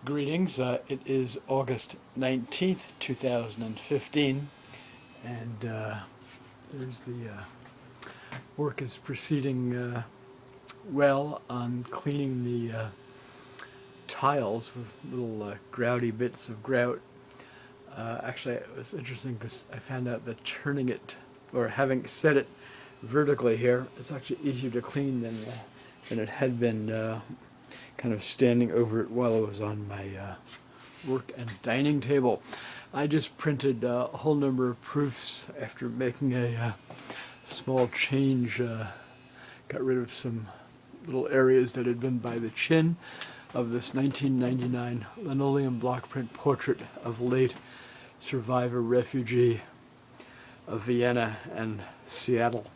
Greetings. It is August 19th, 2015, and there's the work is proceeding well on cleaning the tiles with little grouty bits of grout. Actually, it was interesting because I found out that turning it, or having set it vertically here, it's actually easier to clean than it had been kind of standing over it while it was on my work and dining table. I just printed a whole number of proofs after making a small change. Got rid of some little areas that had been by the chin of this 1999 linoleum block print portrait of late survivor refugee of Vienna and Seattle,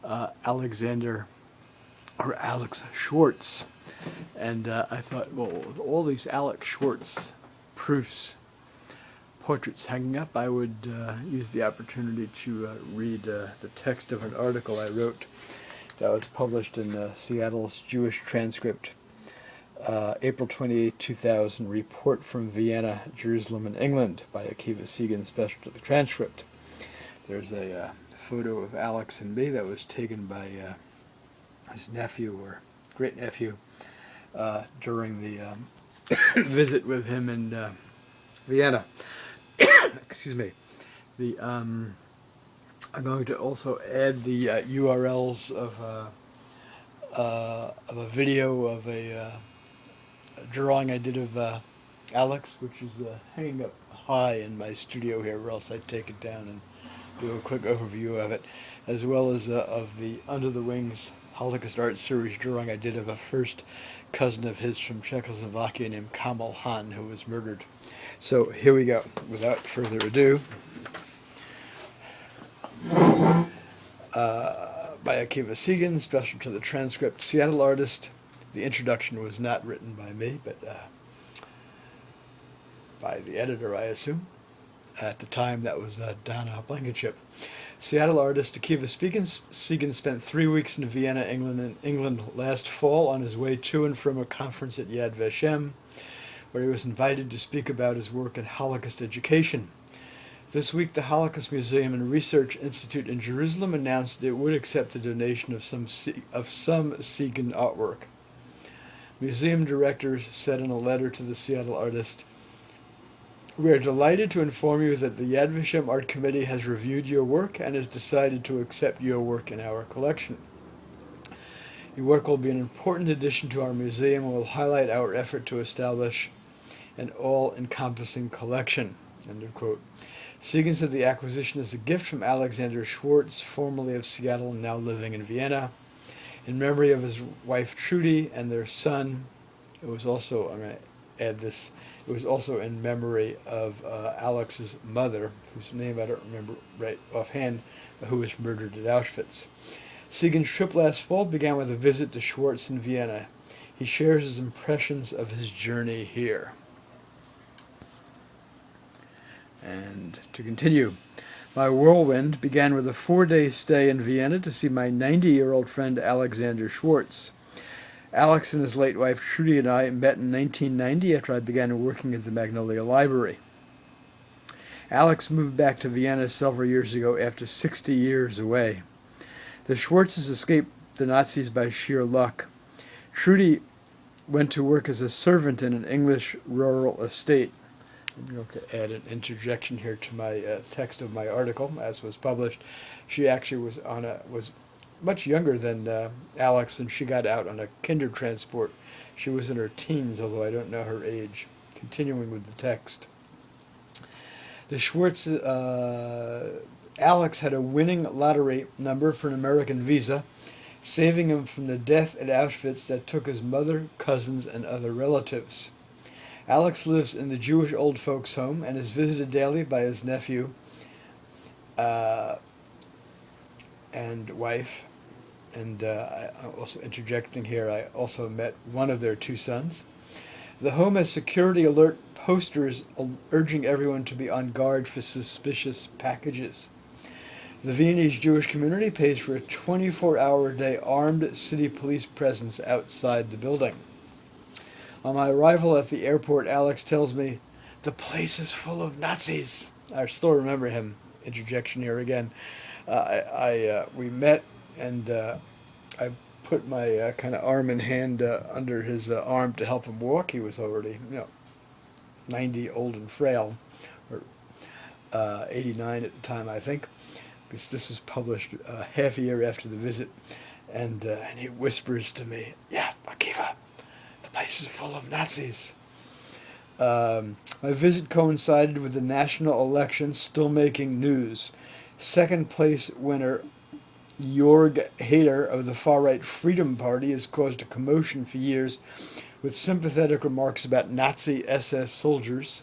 Alexander or Alex Schwarz. And I thought, well, with all these Alex Schwarz proofs, portraits hanging up, I would use the opportunity to read the text of an article I wrote that was published in Seattle's Jewish Transcript, April 28, 2000, Report from Vienna, Jerusalem, and England by Akiva Segan, special to the transcript. There's a photo of Alex and me that was taken by his nephew or great-nephew during the visit with him in Vienna. Excuse me. I'm going to also add the URLs of a video of a drawing I did of Alex, which is hanging up high in my studio here, or else I'd take it down and do a quick overview of it, as well as of the Under the Wings Holocaust art series drawing I did of a first cousin of his from Czechoslovakia named Kamal Han, who was murdered. So here we go. Without further ado, by Akiva Segan, special to the transcript, Seattle artist. The introduction was not written by me, but by the editor, I assume. At the time, that was Donna Blankenship. Seattle artist Akiva Segan spent 3 weeks in Vienna, England last fall on his way to and from a conference at Yad Vashem, where he was invited to speak about his work in Holocaust education. This week, the Holocaust Museum and Research Institute in Jerusalem announced it would accept a donation of some Segan artwork. Museum directors said in a letter to the Seattle artist, "We are delighted to inform you that the Yad Vashem Art Committee has reviewed your work and has decided to accept your work in our collection. Your work will be an important addition to our museum and will highlight our effort to establish an all-encompassing collection." End of quote. Segan said the acquisition is a gift from Alexander Schwarz, formerly of Seattle and now living in Vienna, in memory of his wife Trudy and their son. It was also, I'm going to add this, it was also in memory of Alex's mother, whose name I don't remember right offhand, who was murdered at Auschwitz. Segan's trip last fall began with a visit to Schwarz in Vienna. He shares his impressions of his journey here. And to continue, my whirlwind began with a 4-day stay in Vienna to see my 90-year-old friend Alexander Schwarz. Alex and his late wife Trudy and I met in 1990 after I began working at the Magnolia Library. Alex moved back to Vienna several years ago after 60 years away. The Schwarzes escaped the Nazis by sheer luck. Trudy went to work as a servant in an English rural estate. I'm going to add an interjection here to my text of my article, as was published. She actually was much younger than Alex, and she got out on a kinder transport. She was in her teens, although I don't know her age. Continuing with the text. The Schwarz, Alex had a winning lottery number for an American visa, saving him from the death at Auschwitz that took his mother, cousins, and other relatives. Alex lives in the Jewish old folks' home and is visited daily by his nephew and wife. And I'm also interjecting here, I also met one of their 2 sons. The home has security alert posters urging everyone to be on guard for suspicious packages. The Viennese Jewish community pays for a 24-hour-a-day armed city police presence outside the building. On my arrival at the airport, Alex tells me, "The place is full of Nazis." I still remember him. Interjection here again. We met, and I put my kind of arm and hand under his arm to help him walk. He was already, 90, old and frail, or 89 at the time, I think, because this was published half a year after the visit. And he whispers to me, "Yeah, Akiva, the place is full of Nazis." My visit coincided with the national election still making news. Second place winner Jörg Haider of the far-right Freedom Party has caused a commotion for years with sympathetic remarks about Nazi SS soldiers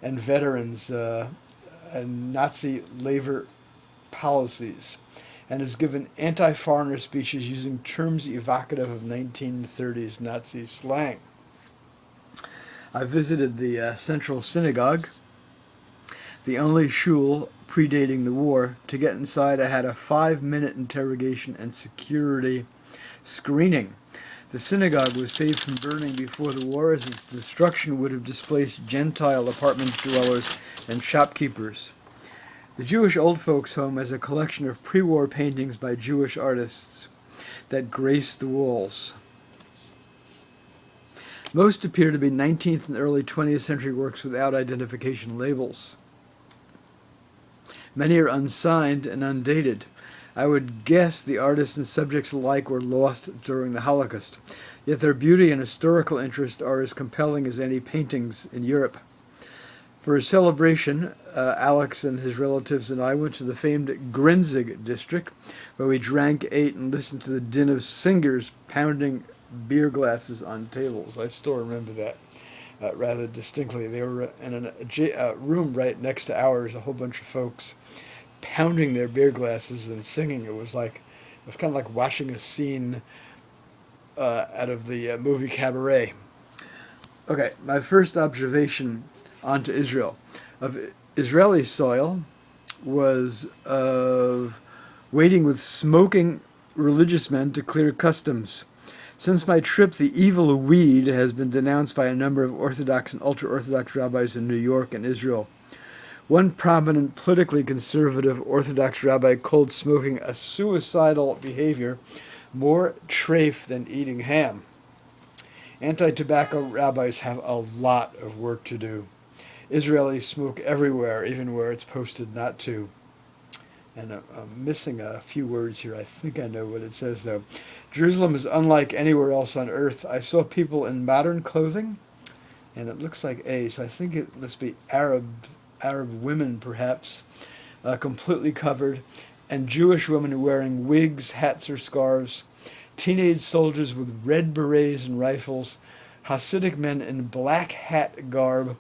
and veterans and Nazi labor policies, and has given anti-foreigner speeches using terms evocative of 1930s Nazi slang. I visited the Central Synagogue, the only shul predating the war. To get inside, I had a 5-minute interrogation and security screening. The synagogue was saved from burning before the war, as its destruction would have displaced Gentile apartment dwellers and shopkeepers. The Jewish Old Folks Home has a collection of pre-war paintings by Jewish artists that grace the walls. Most appear to be 19th and early 20th century works without identification labels. Many are unsigned and undated. I would guess the artists and subjects alike were lost during the Holocaust, yet their beauty and historical interest are as compelling as any paintings in Europe. For a celebration, Alex and his relatives and I went to the famed Grinzig district, where we drank, ate, and listened to the din of singers pounding beer glasses on tables. I still remember that rather distinctly. They were in a room right next to ours, a whole bunch of folks pounding their beer glasses and singing. It was kind of like watching a scene out of the movie Cabaret. Okay, my first observation onto Israel. Of Israeli soil was of waiting with smoking religious men to clear customs. Since my trip, the evil weed has been denounced by a number of Orthodox and ultra-Orthodox rabbis in New York and Israel. One prominent politically conservative Orthodox rabbi called smoking a suicidal behavior, more treif than eating ham. Anti-tobacco rabbis have a lot of work to do. Israelis smoke everywhere, even where it's posted not to. And I'm missing a few words here. I think I know what it says, though. Jerusalem is unlike anywhere else on earth. I saw people in modern clothing, and it looks like so I think it must be Arab women, perhaps, completely covered, and Jewish women wearing wigs, hats, or scarves, teenage soldiers with red berets and rifles, Hasidic men in black hat garb,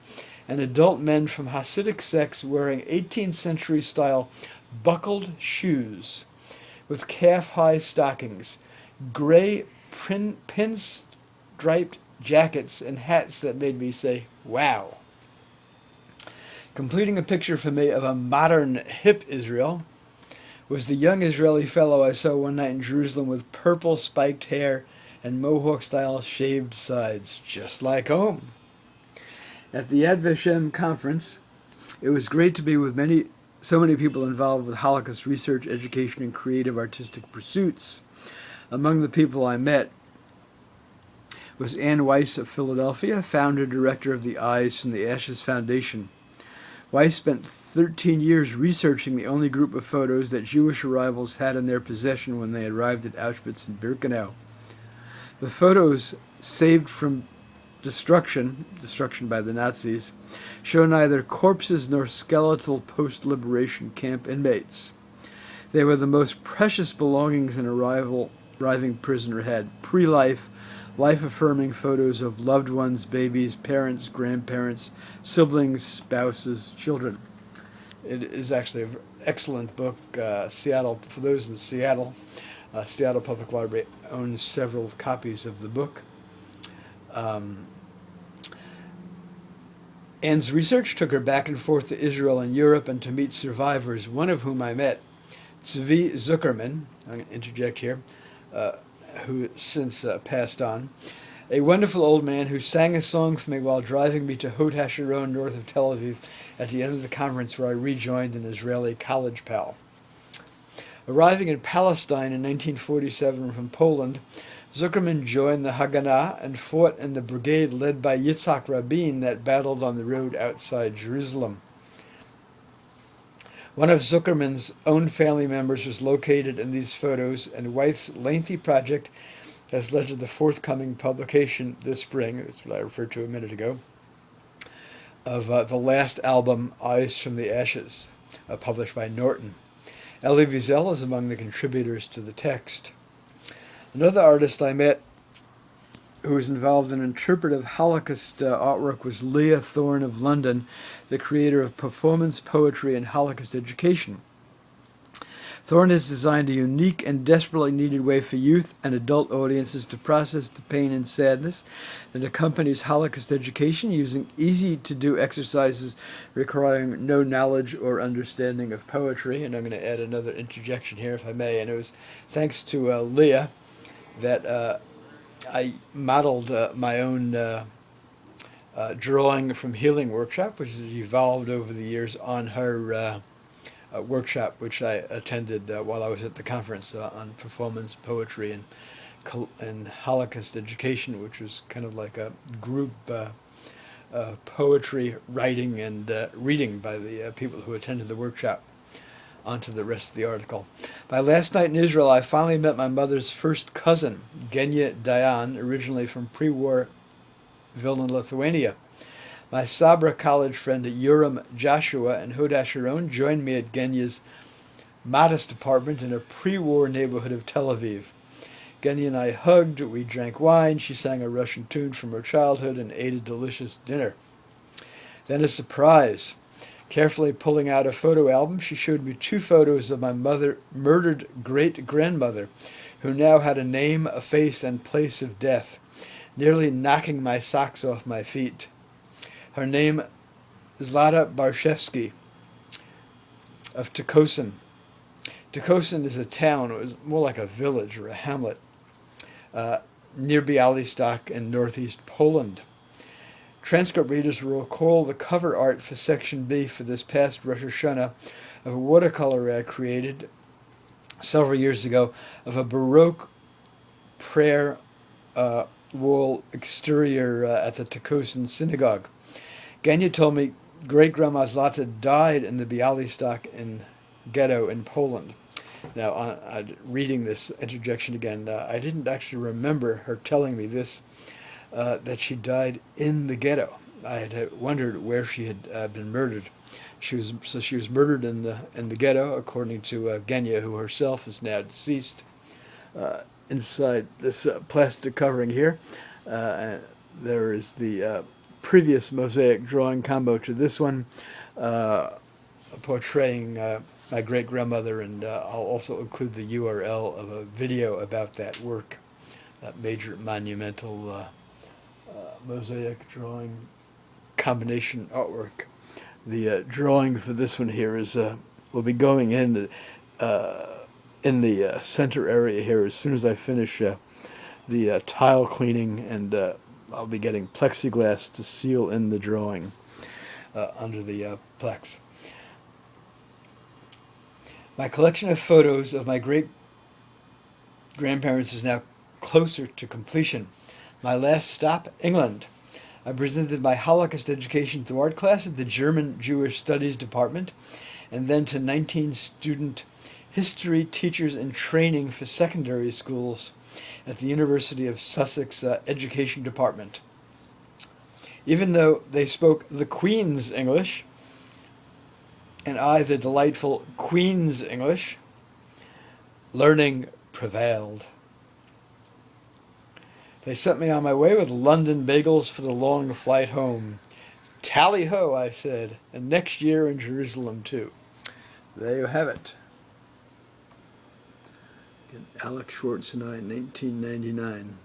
and adult men from Hasidic sects wearing 18th century style buckled shoes with calf-high stockings, gray pin-striped jackets, and hats that made me say, "Wow." Completing a picture for me of a modern, hip Israel was the young Israeli fellow I saw one night in Jerusalem with purple spiked hair and Mohawk-style shaved sides, just like home. At the Yad Vashem conference, it was great to be with so many people involved with Holocaust research, education, and creative artistic pursuits. Among the people I met was Ann Weiss of Philadelphia, founder-director of the Eyes from the Ashes Foundation. Weiss spent 13 years researching the only group of photos that Jewish arrivals had in their possession when they arrived at Auschwitz and Birkenau. The photos, saved from destruction by the Nazis, show neither corpses nor skeletal post-liberation camp inmates. They were the most precious belongings an arriving prisoner had: pre-life, life-affirming photos of loved ones, babies, parents, grandparents, siblings, spouses, children. It is actually an excellent book. Seattle, for those in Seattle, Seattle Public Library owns several copies of the book. Ann's research took her back and forth to Israel and Europe and to meet survivors, one of whom I met, Tzvi Zuckerman, I'm going to interject here, who since passed on. A wonderful old man who sang a song for me while driving me to Hod HaSharon north of Tel Aviv at the end of the conference where I rejoined an Israeli college pal. Arriving in Palestine in 1947 from Poland, Zuckerman joined the Haganah and fought in the brigade led by Yitzhak Rabin that battled on the road outside Jerusalem. One of Zuckerman's own family members was located in these photos, and Wyeth's lengthy project has led to the forthcoming publication this spring, that's what I referred to a minute ago, of the last album, Eyes from the Ashes, published by Norton. Elie Wiesel is among the contributors to the text. Another artist I met who was involved in interpretive Holocaust artwork was Leah Thorne of London, the creator of performance poetry and Holocaust education. Thorne has designed a unique and desperately needed way for youth and adult audiences to process the pain and sadness that accompanies Holocaust education using easy-to-do exercises requiring no knowledge or understanding of poetry. And I'm going to add another interjection here, if I may. And it was thanks to Leah that I modeled my own drawing from healing workshop, which has evolved over the years on her workshop, which I attended while I was at the conference on performance poetry and Holocaust education, which was kind of like a group poetry writing and reading by the people who attended the workshop. On to the rest of the article. By last night in Israel, I finally met my mother's first cousin, Genya Dayan, originally from pre-war Vilna, Lithuania. My Sabra college friend Yoram Joshua and Hod HaSharon joined me at Genya's modest apartment in a pre-war neighborhood of Tel Aviv. Genya and I hugged, we drank wine, she sang a Russian tune from her childhood, and ate a delicious dinner. Then a surprise. Carefully pulling out a photo album, she showed me 2 photos of my murdered great-grandmother, who now had a name, a face, and place of death, nearly knocking my socks off my feet. Her name, Zlata Barshevsky of Tikosin. Tikosin is a town, it was more like a village or a hamlet, near Bialystok in northeast Poland. Transcript readers will recall the cover art for Section B for this past Rosh Hashanah of a watercolor I created several years ago of a Baroque prayer wall exterior at the Tikosin synagogue. Genya told me great-grandma Zlata died in the Bialystok ghetto in Poland. Now, reading this interjection again, I didn't actually remember her telling me this, that she died in the ghetto. I had wondered where she had been murdered. She was murdered in the ghetto, according to Genya, who herself is now deceased. Inside this plastic covering here, there is the previous mosaic drawing combo to this one, portraying my great-grandmother, and I'll also include the URL of a video about that work, that major monumental mosaic drawing combination artwork. The drawing for this one here is will be going in the center area here as soon as I finish the tile cleaning, and I'll be getting plexiglass to seal in the drawing under the plex. My collection of photos of my great-grandparents is now closer to completion. My last stop, England. I presented my Holocaust education through art class at the German Jewish Studies Department, and then to 19 student history teachers in training for secondary schools at the University of Sussex Education Department. Even though they spoke the Queen's English, and I the delightful Queen's English, learning prevailed. They sent me on my way with London bagels for the long flight home. Tally-ho, I said, and next year in Jerusalem too. There you have it. Alex Schwarz and I, 1999.